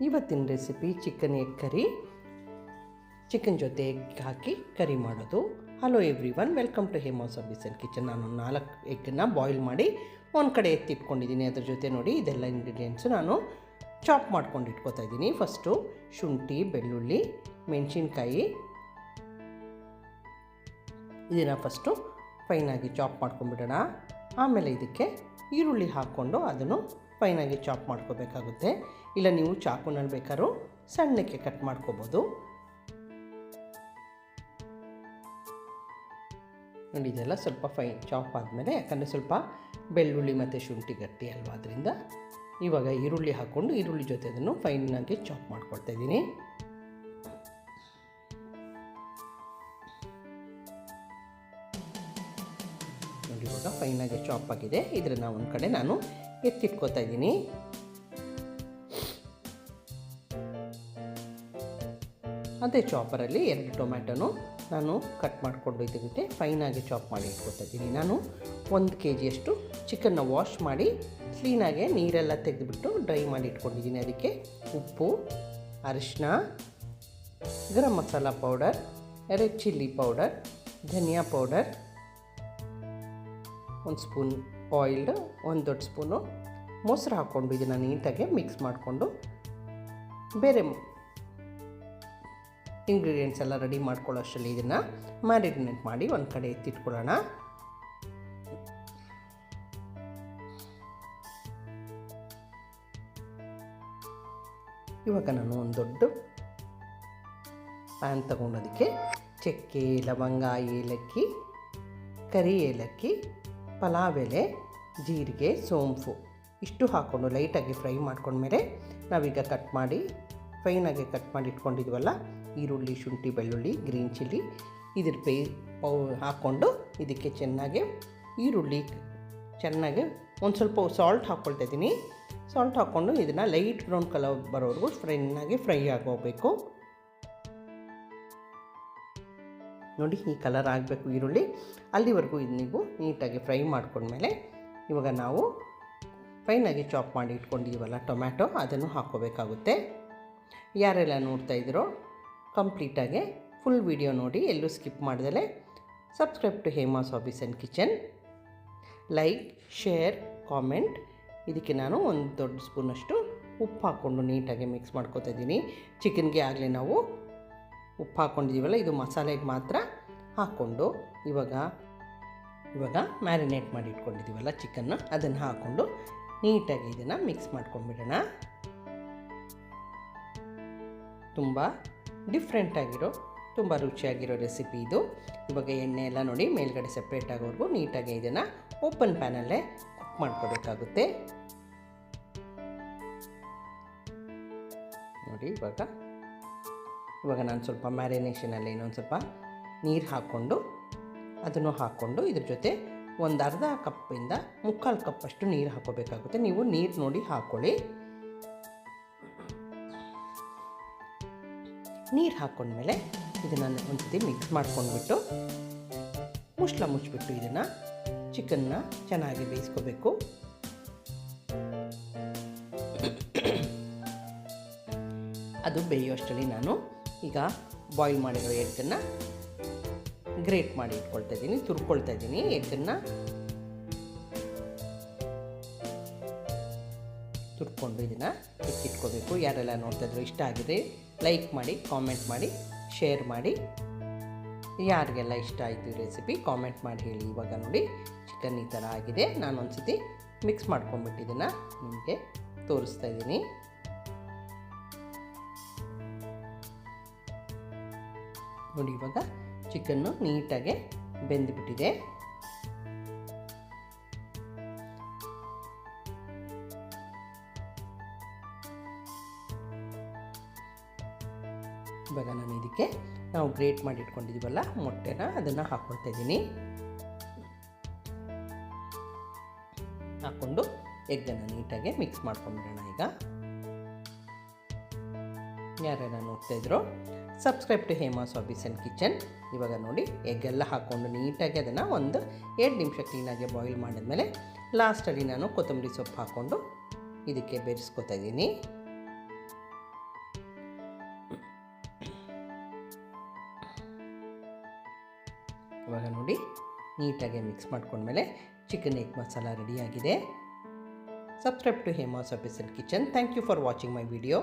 ಇವತ್ತಿನ recipe chicken egg curry. Chicken ಜೊತೆ egg ಹಾಕಿ ಕರಿ ಮಾಡೋದು. Hello everyone, welcome to Hema's hobbies and kitchen. ನಾನು 4 ಎಗ್ಗನ್ನು ಬಾಯ್ಲ್ ಮಾಡಿ ಒಂದು ಕಡೆ ಎತ್ತಿಟ್ಕೊಂಡಿದ್ದೀನಿ. ಅದ್ರ ಜೊತೆ ನೋಡಿ ಇದೆಲ್ಲ ಇಂಗ್ರೀಡಿಯೆಂಟ್ಸು ನಾನು ಚಾಪ್ ಮಾಡ್ಕೊಂಡು ಇಟ್ಕೋತಾ ಇದ್ದೀನಿ. ಫಸ್ಟು ಶುಂಠಿ, ಬೆಳ್ಳುಳ್ಳಿ, ಮೆಣಸಿನ್ಕಾಯಿ ಇದನ್ನು ಫಸ್ಟು ಫೈನಾಗಿ ಚಾಪ್ ಮಾಡ್ಕೊಂಡ್ಬಿಡೋಣ. ಆಮೇಲೆ ಇದಕ್ಕೆ ಈರುಳ್ಳಿ ಹಾಕ್ಕೊಂಡು ಅದನ್ನು ಫೈನಾಗಿ ಚಾಪ್ ಮಾಡ್ಕೋಬೇಕಾಗುತ್ತೆ. ಇಲ್ಲ ನೀವು ಚಾಕುನಲ್ಲಿ ಬೇಕಾದ್ರೂ ಸಣ್ಣಕ್ಕೆ ಕಟ್ ಮಾಡ್ಕೋಬೋದು. ನೋಡಿ ಇದೆಲ್ಲ ಸ್ವಲ್ಪ ಫೈನ್ ಚಾಪ್ ಆದಮೇಲೆ, ಯಾಕಂದರೆ ಸ್ವಲ್ಪ ಬೆಳ್ಳುಳ್ಳಿ ಮತ್ತು ಶುಂಠಿ ಗಟ್ಟಿ ಅಲ್ವಾ, ಅದರಿಂದ ಇವಾಗ ಈರುಳ್ಳಿ ಹಾಕ್ಕೊಂಡು ಈರುಳ್ಳಿ ಜೊತೆ ಅದನ್ನು ಫೈನಾಗಿ ಚಾಪ್ ಮಾಡ್ಕೊಳ್ತಾ ಇದ್ದೀನಿ. ನೋಡಿ ಇವಾಗ ಫೈನಾಗಿ ಚಾಪ್ ಆಗಿದೆ. ಇದನ್ನು ಒಂದು ಕಡೆ ನಾನು ಎತ್ತಿಟ್ಕೋತಾ ಇದ್ದೀನಿ. ಅದೇ ಚಾಪರಲ್ಲಿ 2 ಟೊಮ್ಯಾಟೊನು ನಾನು ಕಟ್ ಮಾಡಿಕೊಂಡು ಇದಕ್ಕೆ ಫೈನಾಗಿ ಚಾಪ್ ಮಾಡಿ ಇಟ್ಕೋತಾ ಇದ್ದೀನಿ. ನಾನು 1 kg ಚಿಕನ್ನ ವಾಶ್ ಮಾಡಿ ಕ್ಲೀನಾಗೆ ನೀರೆಲ್ಲ ತೆಗೆದುಬಿಟ್ಟು ಡ್ರೈ ಮಾಡಿ ಇಟ್ಕೊಂಡಿದ್ದೀನಿ. ಅದಕ್ಕೆ ಉಪ್ಪು, ಅರಿಶಿನ, garam masala powder, red chilli powder, ಧನಿಯಾ ಪೌಡರ್, 1 ಸ್ಪೂನ್ ಆಯಿಲ್, 1 ದೊಡ್ಡ ಸ್ಪೂನು ಮೊಸರು ಹಾಕ್ಕೊಂಡು ಇದನ್ನು ನೀಟಾಗಿ ಮಿಕ್ಸ್ ಮಾಡಿಕೊಂಡು ಬೇರೆ ಇಂಗ್ರೀಡಿಯೆಂಟ್ಸ್ ಎಲ್ಲ ರೆಡಿ ಮಾಡ್ಕೊಳ್ಳೋ ಅಷ್ಟರಲ್ಲಿ ಇದನ್ನು ಮ್ಯಾರಿನೇಟ್ ಮಾಡಿ ಒಂದು ಕಡೆ ಎತ್ತಿಟ್ಕೊಳ್ಳೋಣ. ಇವಾಗ ನಾನು ಒಂದು ದೊಡ್ಡ ಪ್ಯಾನ್ ತಗೊಂಡೋದಕ್ಕೆ ಚಕ್ಕೆ, ಲವಂಗ, ಏಲಕ್ಕಿ, ಕರಿ ಏಲಕ್ಕಿ, ಪಲಾವ್ ಎಲೆ, ಜೀರಿಗೆ, ಸೋಂಪು ಇಷ್ಟು ಹಾಕ್ಕೊಂಡು ಲೈಟಾಗಿ ಫ್ರೈ ಮಾಡ್ಕೊಂಡ್ಮೇಲೆ ನಾವೀಗ ಫೈನಾಗಿ ಕಟ್ ಮಾಡಿ ಇಟ್ಕೊಂಡಿದ್ವಲ್ಲ ಈರುಳ್ಳಿ, ಶುಂಠಿ, ಬೆಳ್ಳುಳ್ಳಿ, ಗ್ರೀನ್ ಚಿಲ್ಲಿ ಇದ್ರ ಹಾಕ್ಕೊಂಡು ಇದಕ್ಕೆ ಚೆನ್ನಾಗಿ ಈರುಳ್ಳಿ ಚೆನ್ನಾಗಿ ಒಂದು ಸ್ವಲ್ಪ ಸಾಲ್ಟ್ ಹಾಕ್ಕೊಳ್ತಾ ಇದ್ದೀನಿ. ಸಾಲ್ಟ್ ಹಾಕ್ಕೊಂಡು ಇದನ್ನು ಲೈಟ್ ಬ್ರೌನ್ ಕಲರ್ ಬರೋವರೆಗೂ ಫ್ರೈ ಆಗೋಗಬೇಕು. ನೋಡಿ ಈ ಕಲರ್ ಆಗಬೇಕು ಈರುಳ್ಳಿ, ಅಲ್ಲಿವರೆಗೂ ಇದು ನೀವು ನೀಟಾಗಿ ಫ್ರೈ ಮಾಡ್ಕೊಂಡ್ಮೇಲೆ ಇವಾಗ ನಾವು ಫೈನಾಗಿ ಚಾಪ್ ಮಾಡಿ ಇಟ್ಕೊಂಡಿದ್ದೀವಲ್ಲ ಟೊಮ್ಯಾಟೊ, ಅದನ್ನು ಹಾಕ್ಕೋಬೇಕಾಗುತ್ತೆ. ಯಾರೆಲ್ಲ ನೋಡ್ತಾ ಇದ್ದೀರೋ ಕಂಪ್ಲೀಟಾಗಿ ಫುಲ್ ವಿಡಿಯೋ ನೋಡಿ, ಎಲ್ಲೂ ಸ್ಕಿಪ್ ಮಾಡ್ದಲೆ subscribe to Hema's hobbies and kitchen, like, share, comment. ಇದಕ್ಕೆ ನಾನು 1 ದೊಡ್ಡ ಸ್ಪೂನಷ್ಟು ಉಪ್ಪು ಹಾಕ್ಕೊಂಡು ನೀಟಾಗಿ ಮಿಕ್ಸ್ ಮಾಡ್ಕೊತಾ ಇದ್ದೀನಿ. ಚಿಕನ್ಗೆ ಆಗಲೇ ನಾವು ಉಪ್ಪು ಹಾಕ್ಕೊಂಡಿದ್ದೀವಲ್ಲ, ಇದು ಮಸಾಲೆಗೆ ಮಾತ್ರ ಹಾಕ್ಕೊಂಡು ಇವಾಗ ಮ್ಯಾರಿನೇಟ್ ಮಾಡಿ ಇಟ್ಕೊಂಡಿದ್ದೀವಲ್ಲ ಚಿಕನ್ನು, ಅದನ್ನು ಹಾಕ್ಕೊಂಡು ನೀಟಾಗಿ ಇದನ್ನು ಮಿಕ್ಸ್ ಮಾಡ್ಕೊಂಡ್ಬಿಡೋಣ. ತುಂಬ ಡಿಫ್ರೆಂಟಾಗಿರೋ, ತುಂಬ ರುಚಿಯಾಗಿರೋ ರೆಸಿಪಿ ಇದು. ಇವಾಗ ಎಣ್ಣೆ ಎಲ್ಲ ನೋಡಿ ಮೇಲ್ಗಡೆ ಸಪ್ರೇಟ್ ಆಗೋವರೆಗೂ ನೀಟಾಗಿ ಇದನ್ನು ಓಪನ್ ಪ್ಯಾನಲ್ಲೇ ಕುಕ್ ಮಾಡ್ಕೋಬೇಕಾಗುತ್ತೆ. ನೋಡಿ ಇವಾಗ ನಾನು ಸ್ವಲ್ಪ ಮ್ಯಾರಿನೇಷನಲ್ಲಿ ಇನ್ನೊಂದು ಸ್ವಲ್ಪ ನೀರು ಹಾಕ್ಕೊಂಡು ಅದನ್ನು ಹಾಕ್ಕೊಂಡು ಇದ್ರ ಜೊತೆ ಒಂದು ಅರ್ಧ ಕಪ್ಪಿಂದ 3/4 ಕಪ್ಪಷ್ಟು ನೀರು ಹಾಕೋಬೇಕಾಗುತ್ತೆ. ನೀವು ನೀರು ನೋಡಿ ಹಾಕ್ಕೊಳ್ಳಿ. ನೀರು ಹಾಕ್ಕೊಂಡ್ಮೇಲೆ ಇದನ್ನು ಒಂದು ಸತಿ ಮಿಕ್ಸ್ ಮಾಡ್ಕೊಂಡ್ಬಿಟ್ಟು ಮುಚ್ಚಿಬಿಟ್ಟು ಇದನ್ನು ಚಿಕನ್ನ ಚೆನ್ನಾಗಿ ಬೇಯಿಸ್ಕೋಬೇಕು. ಅದು ಬೇಯೋಷ್ಟರಲ್ಲಿ ನಾನು ಈಗ ಬಾಯ್ಲ್ ಮಾಡಿರೋ ಎಗ್ಗನ್ನು ಗ್ರೇಟ್ ಮಾಡಿ ತುರ್ಕೊಳ್ತಾ ಇದ್ದೀನಿ. ಎಗ್ಗನ್ನು ತುರ್ಕೊಂಡು ಇದನ್ನು ಎತ್ತಿಟ್ಕೋಬೇಕು. ಯಾರೆಲ್ಲ ನೋಡ್ತಾ ಇದ್ರು ಇಷ್ಟ ಆಗಿದೆ ಲೈಕ್ ಮಾಡಿ, ಕಾಮೆಂಟ್ ಮಾಡಿ, ಶೇರ್ ಮಾಡಿ. ಯಾರಿಗೆಲ್ಲ ಇಷ್ಟ ಆಯಿತು ಈ ರೆಸಿಪಿ ಕಾಮೆಂಟ್ ಮಾಡಿ ಹೇಳಿ. ಇವಾಗ ನೋಡಿ ಚಿಕನ್ ಈ ಥರ ಆಗಿದೆ. ನಾನು ಒಂದು ಸತಿ ಮಿಕ್ಸ್ ಮಾಡ್ಕೊಂಡ್ಬಿಟ್ಟು ಇದನ್ನು ನಿಮಗೆ ತೋರಿಸ್ತಾ ಇದ್ದೀನಿ. ನೋಡಿ ಇವಾಗ ಚಿಕನ್ನು ನೀಟಾಗಿ ಬೆಂದುಬಿಟ್ಟಿದೆ. ಇವಾಗ ನಾನು ಇದಕ್ಕೆ ನಾವು ಗ್ರೇಟ್ ಮಾಡಿ ಇಟ್ಕೊಂಡಿದ್ದೀವಲ್ಲ ಮೊಟ್ಟೆನ ಅದನ್ನು ಹಾಕ್ಕೊಳ್ತಾ ಇದ್ದೀನಿ. ಹಾಕ್ಕೊಂಡು ಎಗ್ಗನ್ನು ನೀಟಾಗಿ ಮಿಕ್ಸ್ ಮಾಡ್ಕೊಂಡ್ಬಿಡೋಣ. ಈಗ ಯಾರೆಲ್ಲ ನೋಡ್ತಾ ಇದ್ರು subscribe to Hema's hobbies and kitchen. ಇವಾಗ ನೋಡಿ ಎಗ್ಗೆಲ್ಲ ಹಾಕ್ಕೊಂಡು ನೀಟಾಗಿ ಅದನ್ನು ಒಂದು 2 ನಿಮಿಷ ಕ್ಲೀನಾಗಿ ಬಾಯ್ಲ್ ಮಾಡಿದ್ಮೇಲೆ ಲಾಸ್ಟಲ್ಲಿ ನಾನು ಕೊತ್ತಂಬರಿ ಸೊಪ್ಪು ಹಾಕ್ಕೊಂಡು ಇದಕ್ಕೆ ಬೆರೆಸ್ಕೊತಾ ಇದ್ದೀನಿ. ಇವಾಗ ನೋಡಿ ನೀಟಾಗಿ ಮಿಕ್ಸ್ ಮಾಡ್ಕೊಂಡ್ಮೇಲೆ ಚಿಕನ್ ಎಗ್ ಮಸಾಲ ರೆಡಿಯಾಗಿದೆ. Subscribe to Hema's official kitchen. Thank you for watching my video.